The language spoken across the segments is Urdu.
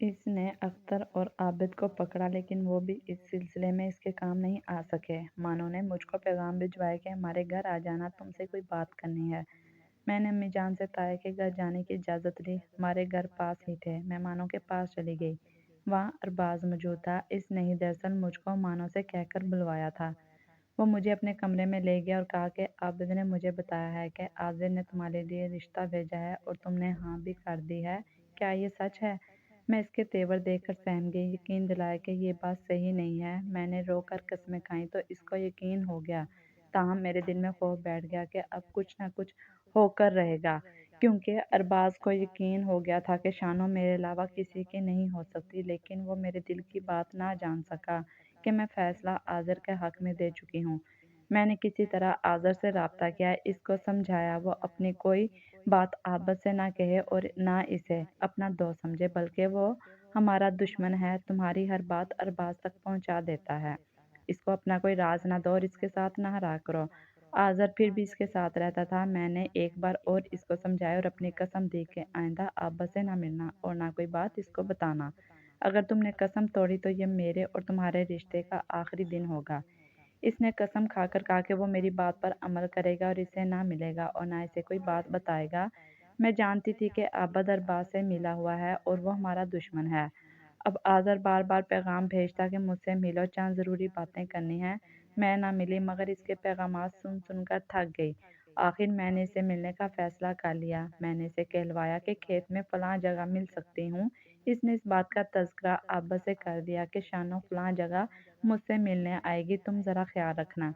اس نے اختر اور عابد کو پکڑا لیکن وہ بھی اس سلسلے میں اس کے کام نہیں آ سکے۔ مانو نے مجھ کو پیغام بھجوایا کہ ہمارے گھر آ جانا، تم سے کوئی بات کرنی ہے۔ میں نے امی جان سے تایا کے گھر جانے کی اجازت لی۔ ہمارے گھر پاس ہی تھے۔ میں مانو کے پاس چلی گئی۔ وہاں ارباز موجود تھا۔ اس نے ہی دراصل مجھ کو مانو سے کہہ کر بلوایا تھا۔ وہ مجھے اپنے کمرے میں لے گیا اور کہا کہ عابد نے مجھے بتایا ہے کہ عاذر نے تمہارے لیے رشتہ بھیجا ہے اور تم نے ہاں بھی کر دی ہے۔ کیا یہ سچ ہے؟ میں اس کے تیور دیکھ کر سہم گئی۔ یقین دلایا کہ یہ بات صحیح نہیں ہے۔ میں نے رو کر قسمیں کھائیں تو اس کو یقین ہو گیا، تاہم میرے دل میں خوف بیٹھ گیا کہ اب کچھ نہ کچھ ہو کر رہے گا، کیونکہ ارباز کو یقین ہو گیا تھا کہ شانو میرے علاوہ کسی کی نہیں ہو سکتی، لیکن وہ میرے دل کی بات نہ جان سکا کہ میں فیصلہ عاذر کے حق میں دے چکی ہوں۔ میں نے کسی طرح عاذر سے رابطہ کیا، اس کو سمجھایا وہ اپنی کوئی بات عابد سے نہ کہے اور نہ اسے اپنا دوست سمجھے، بلکہ وہ ہمارا دشمن ہے، تمہاری ہر بات ارباز تک پہنچا دیتا ہے، اس کو اپنا کوئی راز نہ دو اور اس کے ساتھ نہ رہا کرو۔ عاذر پھر بھی اس کے ساتھ رہتا تھا۔ میں نے ایک بار اور اس کو سمجھایا اور اپنی قسم دی کہ آئندہ عابد سے نہ ملنا اور نہ کوئی بات اس کو بتانا۔ اگر تم نے قسم توڑی تو یہ میرے اور تمہارے رشتے کا آخری دن ہوگا۔ اس نے قسم کھا کر کہا کہ وہ میری بات پر عمل کرے گا اور اسے نہ ملے گا اور نہ اسے کوئی بات بتائے گا۔ میں جانتی تھی کہ عابد ارباز سے ملا ہوا ہے اور وہ ہمارا دشمن ہے۔ اب عاذر بار بار پیغام بھیجتا کہ مجھ سے ملو، چند ضروری باتیں کرنی ہیں۔ میں نہ ملی مگر اس کے پیغامات سن سن کر تھک گئی۔ آخر میں نے اسے ملنے کا فیصلہ کر لیا۔ میں نے اسے کہلوایا کہ کھیت میں فلاں جگہ مل سکتی ہوں۔ اس نے اس بات کا تذکرہ عابد سے کر دیا کہ شانو فلاں جگہ مجھ سے ملنے آئے گی، تم ذرا خیال رکھنا۔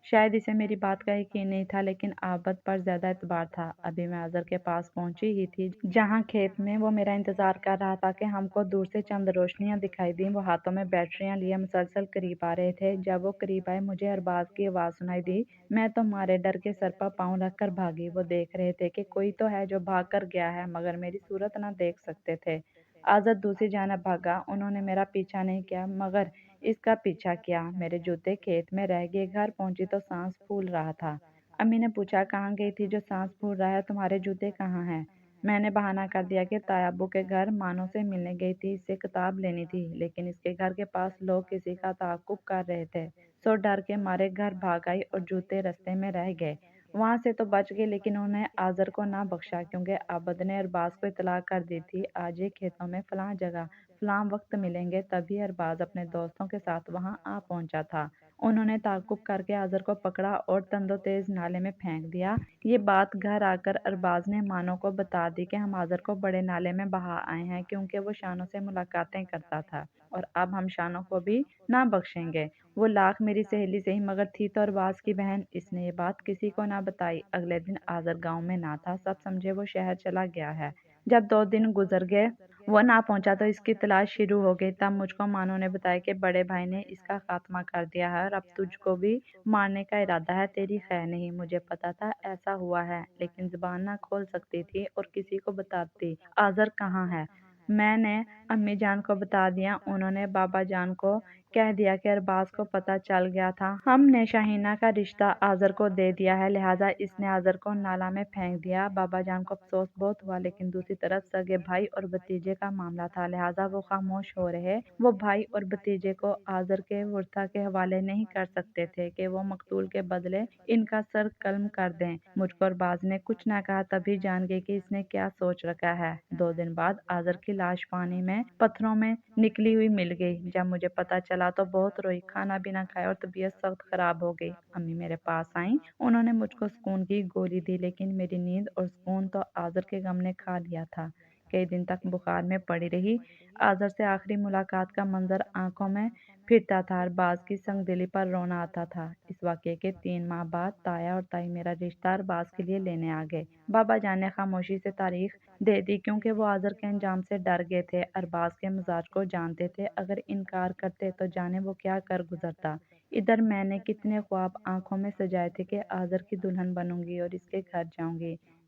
شاید اسے میری بات کا یقین نہیں تھا لیکن عابد پر زیادہ اعتبار تھا۔ ابھی میں عاذر کے پاس پہنچی ہی تھی جہاں کھیت میں وہ میرا انتظار کر رہا تھا کہ ہم کو دور سے چند روشنیاں دکھائی دیں۔ وہ ہاتھوں میں بیٹریاں لیے مسلسل قریب آ رہے تھے۔ جب وہ قریب آئے مجھے ارباز کی آواز سنائی دی۔ میں تو مارے ڈر کے سر پر پاؤں رکھ کر بھاگی۔ وہ دیکھ رہے تھے کہ کوئی تو ہے جو بھاگ کر گیا ہے مگر میری صورت نہ دیکھ سکتے تھے۔ عاذر دوسری جانب بھاگا۔ انہوں نے میرا پیچھا نہیں کیا مگر اس کا پیچھا کیا۔ میرے جوتے کھیت میں رہ گئے۔ گھر پہنچی تو سانس پھول رہا تھا۔ امی نے پوچھا کہاں گئی تھی جو سانس پھول رہا ہے، تمہارے جوتے کہاں ہیں؟ میں نے بہانہ کر دیا کہ تایا ابو کے گھر مانو سے ملنے گئی تھی، اس سے کتاب لینی تھی، لیکن اس کے گھر کے پاس لوگ کسی کا تعاقب کر رہے تھے، سو ڈر کے مارے گھر بھاگ آئی اور جوتے رستے میں رہ گئے۔ وہاں سے تو بچ گئی لیکن انہوں نے عاذر کو نہ بخشا کیونکہ عابد نے ارباز کو اطلاع کر دی تھی آج یہ کھیتوں میں فلاں جگہ فلاں وقت ملیں گے، تبھی ارباز اپنے دوستوں کے ساتھ وہاں آ پہنچا تھا۔ انہوں نے تعاقب کر کے عاذر کو پکڑا اور تند و تیز نالے میں پھینک دیا۔ یہ بات گھر آ کر ارباز نے مانو کو بتا دی کہ ہم عاذر کو بڑے نالے میں بہا آئے ہیں کیونکہ وہ شانو سے ملاقاتیں کرتا تھا اور اب ہم شانو کو بھی نہ بخشیں گے۔ وہ لاکھ میری سہیلی سے ہی مگر تھی تو ارباز کی بہن۔ اس نے یہ بات کسی کو نہ بتائی۔ اگلے دن عاذر گاؤں میں نہ تھا، سب سمجھے وہ شہر چلا گیا ہے۔ جب 2 دن گزر گئے وہ نہ پہنچا تو اس کی تلاش شروع ہو گئی۔ تب مجھ کو مانو نے بتایا کہ بڑے بھائی نے اس کا خاتمہ کر دیا ہے اور اب تجھ کو بھی مارنے کا ارادہ ہے، تیری خیر نہیں۔ مجھے پتا تھا ایسا ہوا ہے لیکن زبان نہ کھول سکتی تھی اور کسی کو بتاتی عاذر کہاں ہے۔ میں نے امی جان کو بتا دیا۔ انہوں نے بابا جان کو کہہ دیا کہ ارباز کو پتہ چل گیا تھا ہم نے شاہینہ کا رشتہ عاذر کو دے دیا ہے، لہٰذا اس نے عاذر کو نالہ میں پھینک دیا۔ بابا جان کو افسوس بہت ہوا لیکن دوسری طرف سگے بھائی اور بھتیجے کا معاملہ تھا، لہٰذا وہ خاموش ہو رہے۔ وہ بھائی اور بھتیجے کو عاذر کے ورثاء کے حوالے نہیں کر سکتے تھے کہ وہ مقتول کے بدلے ان کا سر قلم کر دیں۔ مجھ کو ارباز نے کچھ نہ کہا، تبھی جان گئی کہ اس نے کیا سوچ رکھا ہے۔ 2 دن بعد عاذر کی لاش پانی میں پتھروں میں نکلی ہوئی مل گئی۔ جب مجھے پتا چلا تو بہت روئی، کھانا بھی نہ کھایا اور طبیعت سخت خراب ہو گئی۔ امی میرے پاس آئیں، انہوں نے مجھ کو سکون کی گولی دی لیکن میری نیند اور سکون تو عاذر کے غم نے کھا لیا تھا۔ کئی دن تک بخار میں پڑی رہی۔ عاذر سے آخری ملاقات کا منظر آنکھوں میں پھرتا تھا۔ ارباز کی سنگ دلی پر رونا آتا تھا۔ اس واقعے کے 3 ماہ بعد تایا اور تائی میرا رشتہ ارباز کے لیے لینے آ گئے۔ بابا جان نے خاموشی سے تاریخ دے دی کیونکہ وہ عاذر کے انجام سے ڈر گئے تھے، ارباز کے مزاج کو جانتے تھے، اگر انکار کرتے تو جانے وہ کیا کر گزرتا۔ ادھر میں نے کتنے خواب آنکھوں میں سجائے تھے کہ عاذر کی دلہن بنوں گی اور اس کے گھر جاؤں گی،